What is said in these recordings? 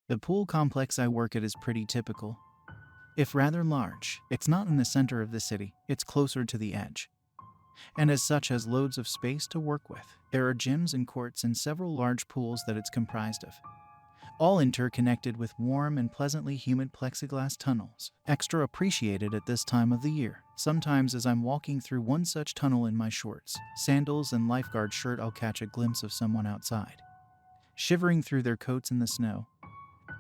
The pool complex I work at is pretty typical. If rather large, it's not in the center of the city, it's closer to the edge, and as such has loads of space to work with. There are gyms and courts and several large pools that it's comprised of, all interconnected with warm and pleasantly humid plexiglass tunnels, extra appreciated at this time of the year. Sometimes as I'm walking through one such tunnel in my shorts, sandals, and lifeguard shirt, I'll catch a glimpse of someone outside, shivering through their coats in the snow,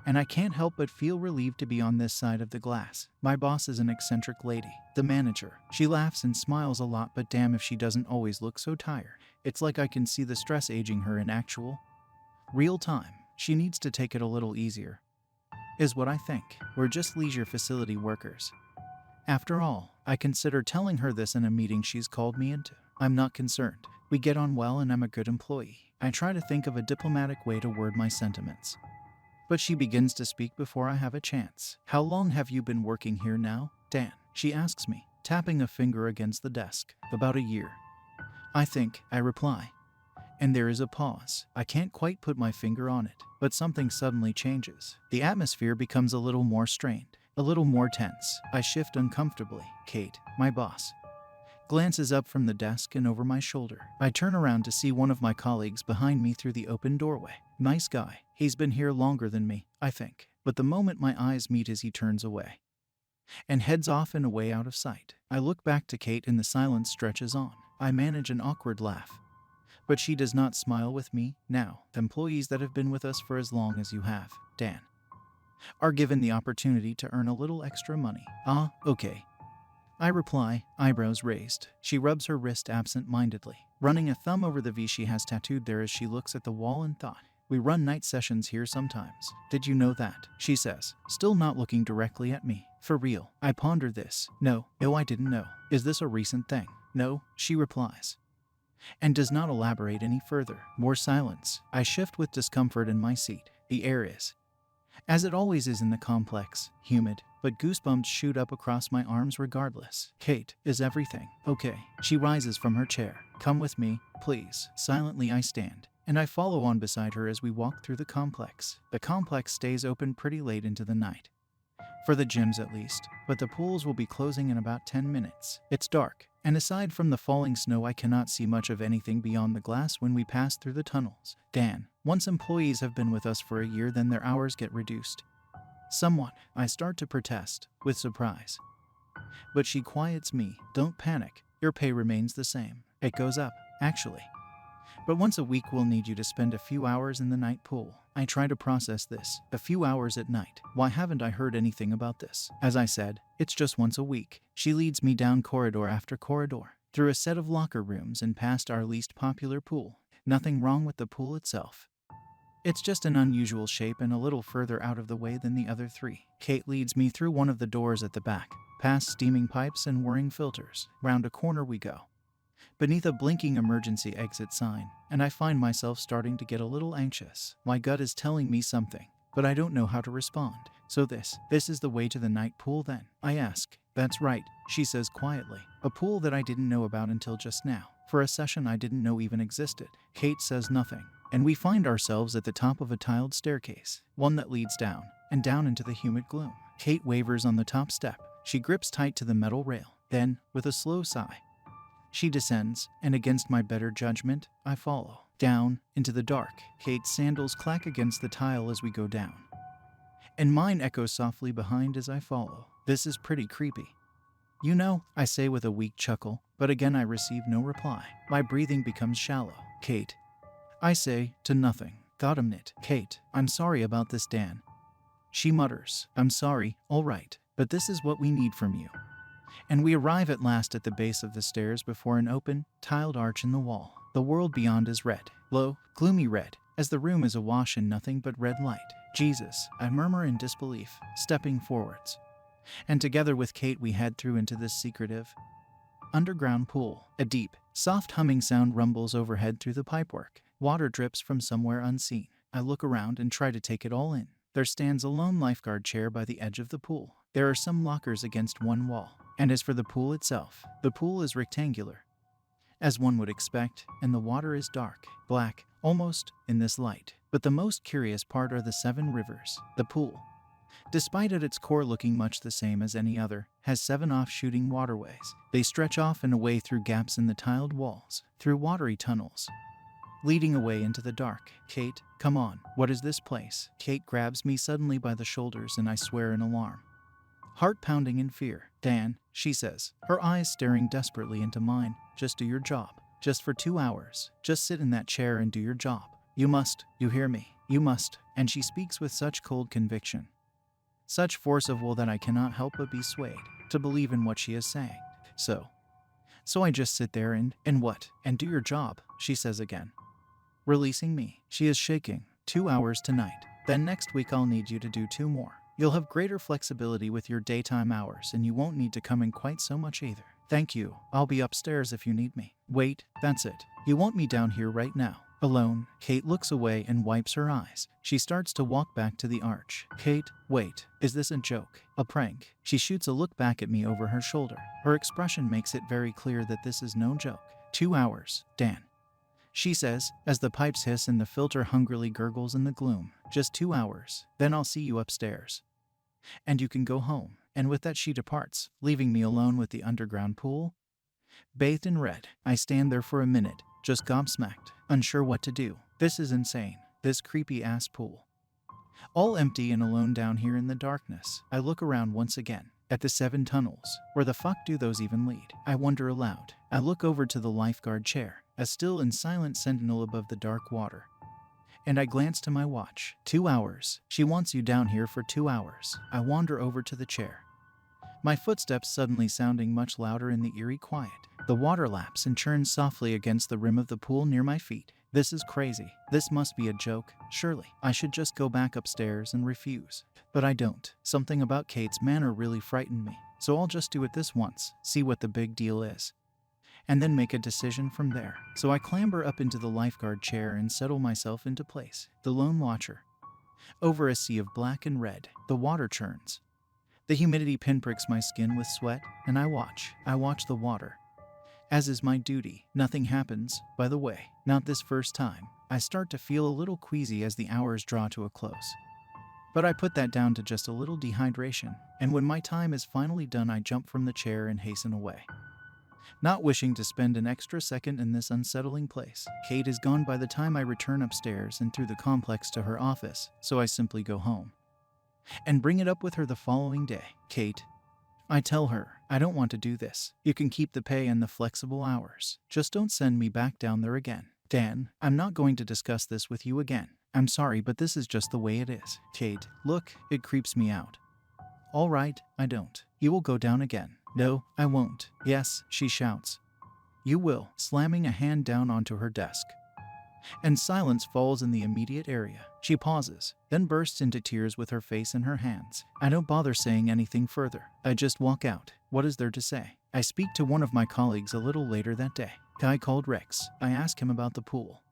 and I can't help but feel relieved to be on this side of the glass. My boss is an eccentric lady, the manager. She laughs and smiles a lot, but damn if she doesn't always look so tired. It's like I can see the stress aging her in actual, real time. She needs to take it a little easier, is what I think. We're just leisure facility workers. After all, I consider telling her this in a meeting she's called me into. I'm not concerned. We get on well and I'm a good employee. I try to think of a diplomatic way to word my sentiments, but she begins to speak before I have a chance. How long have you been working here now, Dan? She asks me, tapping a finger against the desk. About a year, I think, I reply. And there is a pause. I can't quite put my finger on it, but something suddenly changes. The atmosphere becomes a little more strained, a little more tense. I shift uncomfortably. Kate, my boss, glances up from the desk and over my shoulder. I turn around to see one of my colleagues behind me through the open doorway. Nice guy. He's been here longer than me, I think. But the moment my eyes meet as he turns away and heads off and away out of sight, I look back to Kate and the silence stretches on. I manage an awkward laugh, but she does not smile with me. Now, the employees that have been with us for as long as you have, Dan, are given the opportunity to earn a little extra money. Ah, okay, I reply, eyebrows raised. She rubs her wrist absent-mindedly, running a thumb over the V she has tattooed there as she looks at the wall in thought. We run night sessions here sometimes. Did you know that? She says, still not looking directly at me. For real. I ponder this. No, I didn't know. Is this a recent thing? No, she replies, and does not elaborate any further. More silence. I shift with discomfort in my seat. The air is, as it always is in the complex, humid, but goosebumps shoot up across my arms regardless. Kate, is everything okay? She rises from her chair. Come with me, please. Silently I stand, and I follow on beside her as we walk through the complex. The complex stays open pretty late into the night, for the gyms at least, but the pools will be closing in about 10 minutes. It's dark, and aside from the falling snow I cannot see much of anything beyond the glass when we pass through the tunnels. Dan, once employees have been with us for a year, then their hours get reduced somewhat. I start to protest, with surprise, but she quiets me. Don't panic, your pay remains the same. It goes up, actually, but once a week we'll need you to spend a few hours in the night pool. I try to process this. A few hours at night. Why haven't I heard anything about this? As I said, it's just once a week. She leads me down corridor after corridor, through a set of locker rooms and past our least popular pool. Nothing wrong with the pool itself. It's just an unusual shape and a little further out of the way than the other three. Kate leads me through one of the doors at the back, past steaming pipes and whirring filters. Round a corner we go, beneath a blinking emergency exit sign, and I find myself starting to get a little anxious. My gut is telling me something, but I don't know how to respond. So this is the way to the night pool then? I ask. That's right, she says quietly. A pool that I didn't know about until just now, for a session I didn't know even existed. Kate says nothing, and we find ourselves at the top of a tiled staircase, one that leads down, and down into the humid gloom. Kate wavers on the top step. She grips tight to the metal rail. Then, with a slow sigh, she descends, and against my better judgment, I follow. Down, into the dark. Kate's sandals clack against the tile as we go down, and mine echoes softly behind as I follow. This is pretty creepy. You know, I say with a weak chuckle, but again I receive no reply. My breathing becomes shallow. Kate, I say, to nothing. Goddamn it. Kate, I'm sorry about this, Dan. She mutters. I'm sorry, all right, but this is what we need from you. And we arrive at last at the base of the stairs before an open, tiled arch in the wall. The world beyond is red, low, gloomy red, as the room is awash in nothing but red light. Jesus, I murmur in disbelief, stepping forwards. And together with Kate we head through into this secretive, underground pool. A deep, soft humming sound rumbles overhead through the pipework. Water drips from somewhere unseen. I look around and try to take it all in. There stands a lone lifeguard chair by the edge of the pool. There are some lockers against one wall. And as for the pool itself, the pool is rectangular, as one would expect, and the water is dark, black, almost, in this light. But the most curious part are the 7 rivers. The pool, despite at its core looking much the same as any other, has 7 off-shooting waterways. They stretch off and away through gaps in the tiled walls, through watery tunnels, leading away into the dark. Kate, come on, what is this place? Kate grabs me suddenly by the shoulders and I swear in alarm, heart pounding in fear. Dan, she says, her eyes staring desperately into mine, just do your job. Just for 2 hours. Just sit in that chair and do your job. You must, you hear me? You must. And she speaks with such cold conviction, such force of will that I cannot help but be swayed to believe in what she is saying. So I just sit there and what? And do your job, she says again, releasing me. She is shaking. 2 hours tonight. Then next week I'll need you to do 2 more. You'll have greater flexibility with your daytime hours and you won't need to come in quite so much either. Thank you. I'll be upstairs if you need me. Wait, that's it. You want me down here right now? Alone? Kate looks away and wipes her eyes. She starts to walk back to the arch. Kate, wait. Is this a joke? A prank? She shoots a look back at me over her shoulder. Her expression makes it very clear that this is no joke. 2 hours, Dan, she says, as the pipes hiss and the filter hungrily gurgles in the gloom. Just 2 hours. Then I'll see you upstairs. And you can go home. And with that she departs, leaving me alone with the underground pool. Bathed in red, I stand there for a minute, just gobsmacked, unsure what to do. This is insane. This creepy-ass pool. All empty and alone down here in the darkness. I look around once again, at the 7 tunnels. Where the fuck do those even lead? I wonder aloud. I look over to the lifeguard chair, a still and silent sentinel above the dark water. And I glance to my watch. 2 hours. She wants you down here for 2 hours. I wander over to the chair, my footsteps suddenly sounding much louder in the eerie quiet. The water laps and churns softly against the rim of the pool near my feet. This is crazy. This must be a joke. Surely, I should just go back upstairs and refuse. But I don't. Something about Kate's manner really frightened me. So I'll just do it this once, see what the big deal is, and then make a decision from there. So I clamber up into the lifeguard chair and settle myself into place. The lone watcher. Over a sea of black and red, the water churns. The humidity pinpricks my skin with sweat, and I watch the water. As is my duty. Nothing happens, by the way, not this first time. I start to feel a little queasy as the hours draw to a close. But I put that down to just a little dehydration, and when my time is finally done I jump from the chair and hasten away, not wishing to spend an extra second in this unsettling place. Kate is gone by the time I return upstairs and through the complex to her office, so I simply go home and bring it up with her the following day. Kate, I tell her, I don't want to do this. You can keep the pay and the flexible hours. Just don't send me back down there again. Dan, I'm not going to discuss this with you again. I'm sorry, but this is just the way it is. Kate, look, it creeps me out. All right, I don't. You will go down again. No, I won't. Yes, she shouts. You will, slamming a hand down onto her desk. And silence falls in the immediate area. She pauses, then bursts into tears with her face in her hands. I don't bother saying anything further. I just walk out. What is there to say? I speak to one of my colleagues a little later that day. Guy called Rex. I ask him about the pool,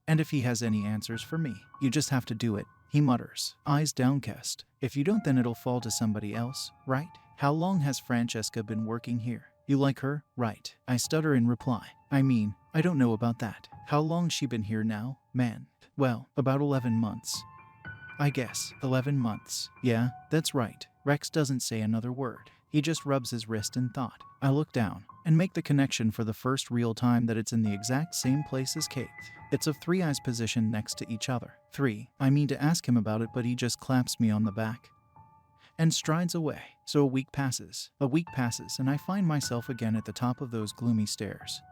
and if he has any answers for me. You just have to do it, he mutters, eyes downcast. If you don't, then it'll fall to somebody else, right? How long has Francesca been working here? You like her, right? I stutter in reply. I mean, I don't know about that. How long's she been here now, man? Well, about 11 months. I guess. 11 months. Yeah, that's right. Rex doesn't say another word. He just rubs his wrist in thought. I look down and make the connection for the first real time that it's in the exact same place as Kate. It's of 3 eyes positioned next to each other. 3. I mean to ask him about it, but he just claps me on the back and strides away. So a week passes, and I find myself again at the top of those gloomy stairs,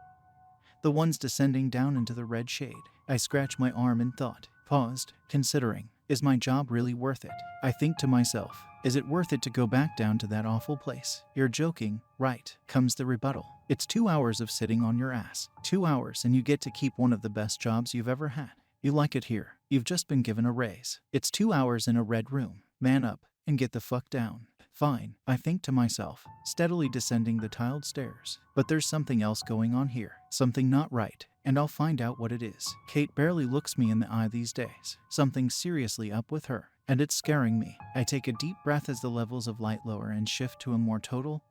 the ones descending down into the red shade. I scratch my arm in thought, paused, considering, is my job really worth it? I think to myself, is it worth it to go back down to that awful place? You're joking, right? Comes the rebuttal. It's 2 hours of sitting on your ass. 2 hours and you get to keep one of the best jobs you've ever had. You like it here. You've just been given a raise. It's 2 hours in a red room. Man up and get the fuck down. Fine, I think to myself, steadily descending the tiled stairs. But there's something else going on here. Something not right, and I'll find out what it is. Kate barely looks me in the eye these days. Something's seriously up with her, and it's scaring me. I take a deep breath as the levels of light lower and shift to a more total,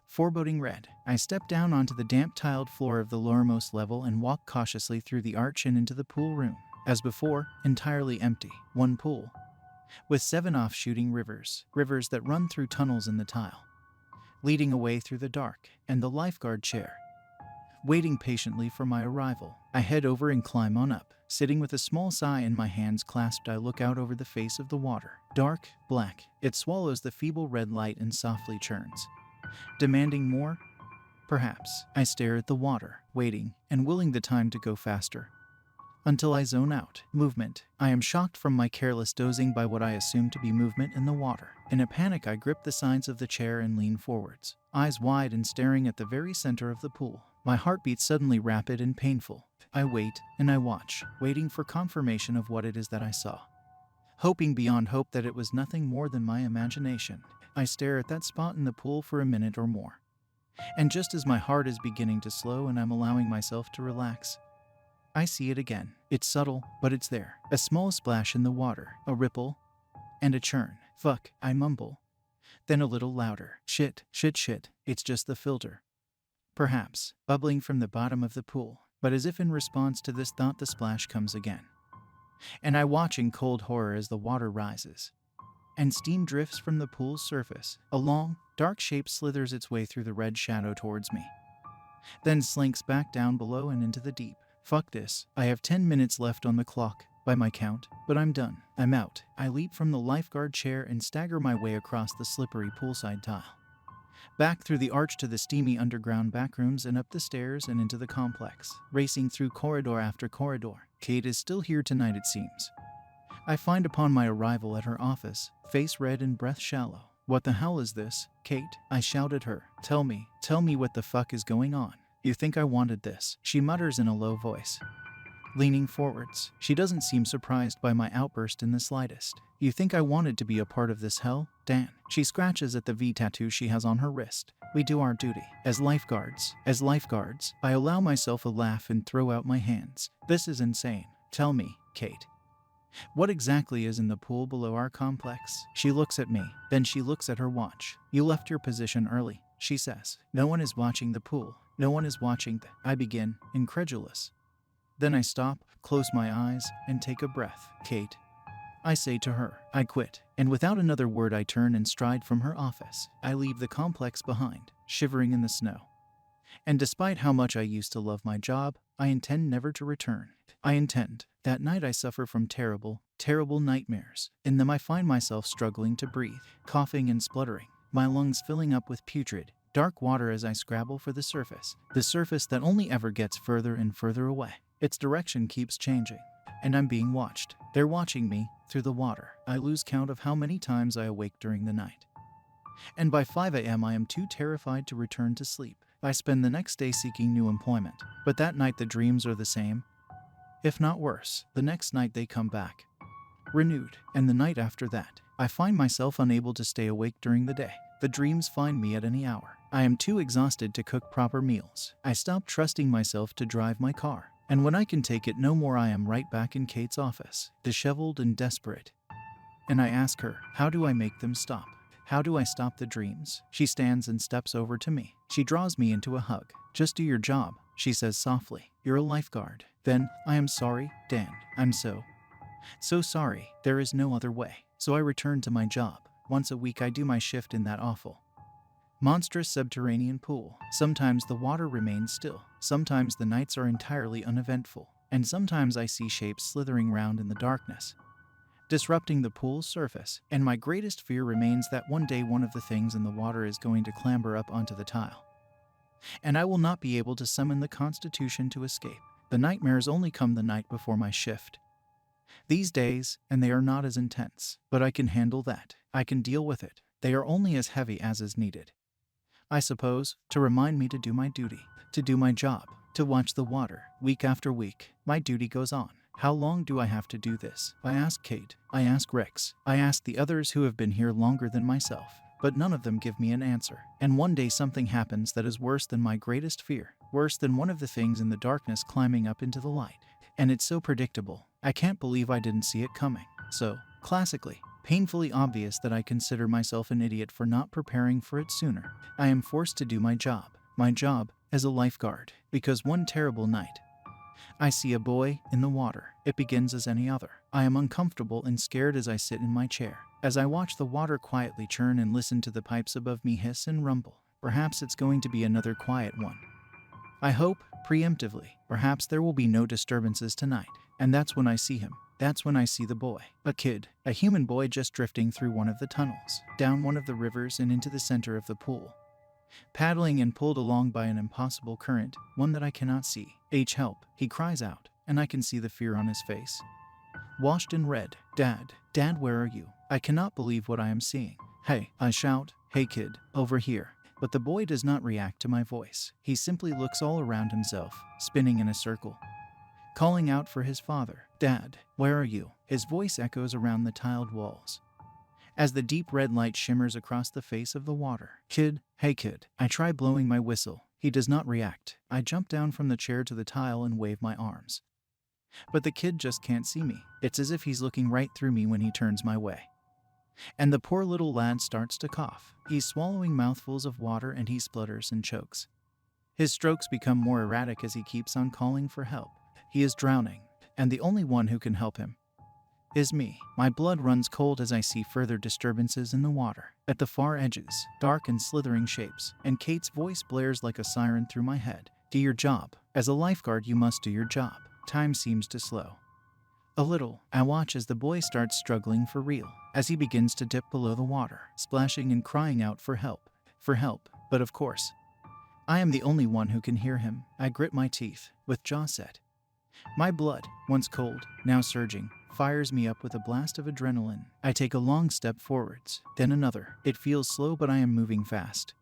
foreboding red. I step down onto the damp tiled floor of the lowermost level and walk cautiously through the arch and into the pool room. As before, entirely empty. One pool, with 7 off-shooting rivers that run through tunnels in the tile, leading away through the dark, and the lifeguard chair, waiting patiently for my arrival. I head over and climb on up. Sitting with a small sigh in my hands clasped, I look out over the face of the water. Dark, black, it swallows the feeble red light and softly churns, demanding more. Perhaps. I stare at the water, waiting, and willing the time to go faster, until I zone out. Movement. I am shocked from my careless dozing by what I assume to be movement in the water. In a panic, I grip the sides of the chair and lean forwards, eyes wide and staring at the very center of the pool. My heart beats suddenly rapid and painful. I wait, and I watch, waiting for confirmation of what it is that I saw, hoping beyond hope that it was nothing more than my imagination. I stare at that spot in the pool for a minute or more, and just as my heart is beginning to slow and I'm allowing myself to relax, I see it again. It's subtle, but it's there. A small splash in the water, a ripple, and a churn. Fuck, I mumble. Then a little louder. Shit, it's just the filter, perhaps, bubbling from the bottom of the pool. But as if in response to this thought, the splash comes again, and I watch in cold horror as the water rises, and steam drifts from the pool's surface. A long, dark shape slithers its way through the red shadow towards me, then slinks back down below and into the deep. Fuck this. I have 10 minutes left on the clock, by my count, but I'm done. I'm out. I leap from the lifeguard chair and stagger my way across the slippery poolside tile, back through the arch to the steamy underground backrooms and up the stairs and into the complex, racing through corridor after corridor. Kate is still here tonight, it seems. I find upon my arrival at her office, face red and breath shallow. What the hell is this, Kate? I shout at her. Tell me what the fuck is going on. You think I wanted this? She mutters in a low voice, leaning forwards. She doesn't seem surprised by my outburst in the slightest. You think I wanted to be a part of this hell, Dan? She scratches at the V tattoo she has on her wrist. We do our duty. As lifeguards. I allow myself a laugh and throw out my hands. This is insane. Tell me, Kate, what exactly is in the pool below our complex? She looks at me, then she looks at her watch. You left your position early, she says. No one is watching the pool. No one is watching I begin, incredulous. Then I stop, close my eyes, and take a breath. Kate, I say to her. I quit, and without another word I turn and stride from her office. I leave the complex behind, shivering in the snow. And despite how much I used to love my job, I intend never to return. That night I suffer from terrible nightmares. In them I find myself struggling to breathe, coughing and spluttering, my lungs filling up with putrid, dark water as I scrabble for the surface that only ever gets further and further away. Its direction keeps changing, and I'm being watched. They're watching me, through the water. I lose count of how many times I awake during the night. And by 5 a.m. I am too terrified to return to sleep. I spend the next day seeking new employment, but that night the dreams are the same, if not worse. The next night they come back, renewed, and the night after that, I find myself unable to stay awake during the day. The dreams find me at any hour. I am too exhausted to cook proper meals. I stop trusting myself to drive my car. And when I can take it no more, I am right back in Kate's office, disheveled and desperate. And I ask her, how do I make them stop? How do I stop the dreams? She stands and steps over to me. She draws me into a hug. Just do your job, she says softly. You're a lifeguard. Then, I am sorry, Dan. I'm so sorry. There is no other way. So I return to my job. Once a week I do my shift in that awful, monstrous subterranean pool. Sometimes the water remains still. Sometimes the nights are entirely uneventful. And sometimes I see shapes slithering round in the darkness, disrupting the pool's surface. And my greatest fear remains that one day one of the things in the water is going to clamber up onto the tile, and I will not be able to summon the constitution to escape. The nightmares only come the night before my shift these days, and they are not as intense. But I can handle that. I can deal with it. They are only as heavy as is needed, I suppose, to remind me to do my duty, to do my job, to watch the water. Week after week, my duty goes on. How long do I have to do this? I ask Kate. I ask Rex. I ask the others who have been here longer than myself. But none of them give me an answer. And one day something happens that is worse than my greatest fear. Worse than one of the things in the darkness climbing up into the light. And it's so predictable. I can't believe I didn't see it coming. So, classically, painfully obvious that I consider myself an idiot for not preparing for it sooner. I am forced to do my job as a lifeguard, because one terrible night, I see a boy in the water. It begins as any other. I am uncomfortable and scared as I sit in my chair. As I watch the water quietly churn and listen to the pipes above me hiss and rumble. Perhaps it's going to be another quiet one. I hope, preemptively, perhaps there will be no disturbances tonight. And that's when I see him. That's when I see the boy. A kid. A human boy just drifting through one of the tunnels, down one of the rivers and into the center of the pool. Paddling and pulled along by an impossible current, one that I cannot see. Help, he cries out, and I can see the fear on his face. Washed in red. Dad, where are you? I cannot believe what I am seeing. Hey, I shout, hey kid, over here. But the boy does not react to my voice. He simply looks all around himself, spinning in a circle, calling out for his father. Dad, where are you? His voice echoes around the tiled walls as the deep red light shimmers across the face of the water. Kid, hey kid. I try blowing my whistle. He does not react. I jump down from the chair to the tile and wave my arms. But the kid just can't see me. It's as if he's looking right through me when he turns my way. And the poor little lad starts to cough. He's swallowing mouthfuls of water and he splutters and chokes. His strokes become more erratic as he keeps on calling for help. He is drowning, and the only one who can help him is me. My blood runs cold as I see further disturbances in the water. At the far edges, dark and slithering shapes, and Kate's voice blares like a siren through my head. Do your job. As a lifeguard, you must do your job. Time seems to slow a little. I watch as the boy starts struggling for real, as he begins to dip below the water, splashing and crying out for help. But of course, I am the only one who can hear him. I grit my teeth, with jaw set. My blood, once cold, now surging, fires me up with a blast of adrenaline. I take a long step forwards, then another. It feels slow, but I am moving fast.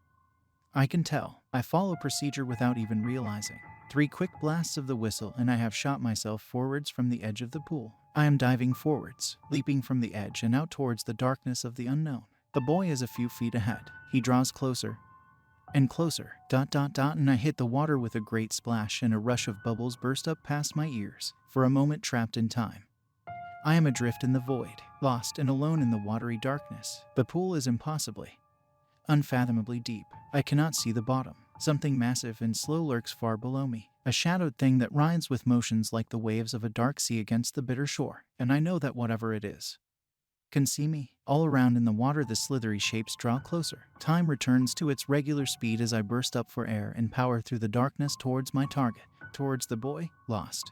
I can tell. I follow procedure without even realizing. 3 quick blasts of the whistle and I have shot myself forwards from the edge of the pool. I am diving forwards, leaping from the edge and out towards the darkness of the unknown. The boy is a few feet ahead. He draws closer and closer, and I hit the water with a great splash and a rush of bubbles burst up past my ears. For a moment trapped in time, I am adrift in the void, lost and alone in the watery darkness. The pool is unfathomably deep. I cannot see the bottom. Something massive and slow lurks far below me, a shadowed thing that rides with motions like the waves of a dark sea against the bitter shore, and I know that whatever it is can see me. All around in the water the slithery shapes draw closer. Time returns to its regular speed as I burst up for air and power through the darkness towards my target, towards the boy, lost,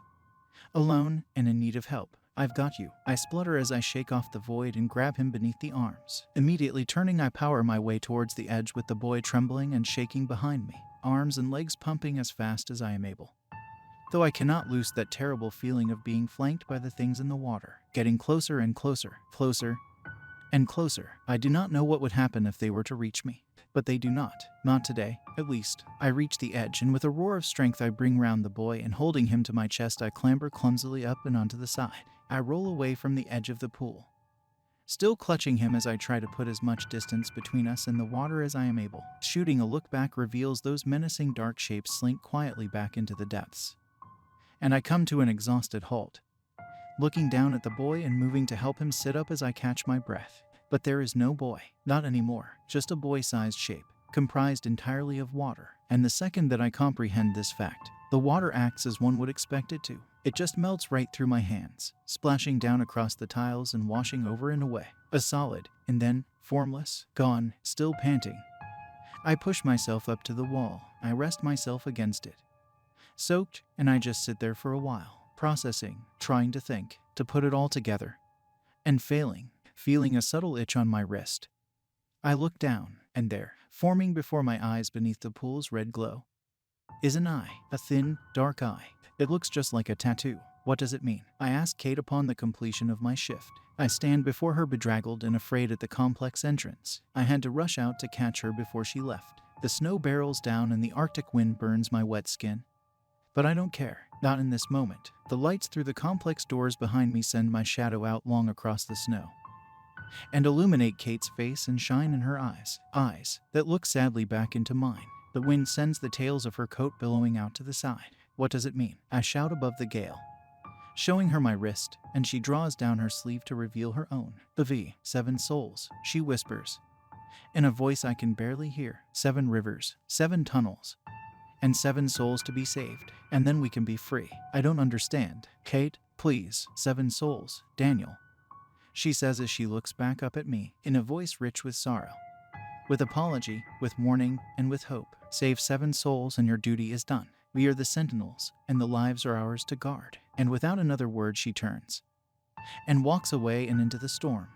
alone, and in need of help. I've got you. I splutter as I shake off the void and grab him beneath the arms. Immediately turning, I power my way towards the edge with the boy trembling and shaking behind me, arms and legs pumping as fast as I am able. Though I cannot loose that terrible feeling of being flanked by the things in the water, getting closer and closer, closer and closer. I do not know what would happen if they were to reach me, but they do not today, at least. I reach the edge and with a roar of strength I bring round the boy and holding him to my chest I clamber clumsily up and onto the side. I roll away from the edge of the pool, still clutching him as I try to put as much distance between us and the water as I am able. Shooting a look back reveals those menacing dark shapes slink quietly back into the depths, and I come to an exhausted halt, looking down at the boy and moving to help him sit up as I catch my breath. But there is no boy, not anymore, just a boy-sized shape, comprised entirely of water. And the second that I comprehend this fact, the water acts as one would expect it to. It just melts right through my hands, splashing down across the tiles and washing over and away. A solid, and then, formless, gone, still panting. I push myself up to the wall. I rest myself against it, soaked, and I just sit there for a while, processing, trying to think, to put it all together, and failing, feeling a subtle itch on my wrist. I look down, and there, forming before my eyes beneath the pool's red glow, is an eye, a thin, dark eye. It looks just like a tattoo. What does it mean? I ask Kate upon the completion of my shift. I stand before her bedraggled and afraid at the complex entrance. I had to rush out to catch her before she left. The snow barrels down and the Arctic wind burns my wet skin. But I don't care, not in this moment. The lights through the complex doors behind me send my shadow out long across the snow and illuminate Kate's face and shine in her eyes that look sadly back into mine. The wind sends the tails of her coat billowing out to the side. What does it mean? I shout above the gale, showing her my wrist, and she draws down her sleeve to reveal her own. The V, 7 souls, she whispers, in a voice I can barely hear. 7 rivers, 7 tunnels, and 7 souls to be saved, and then we can be free. I don't understand. Kate, please, 7 souls, Daniel. She says as she looks back up at me, in a voice rich with sorrow, with apology, with mourning, and with hope. Save 7 souls and your duty is done. We are the sentinels, and the lives are ours to guard. And without another word she turns and walks away and into the storm.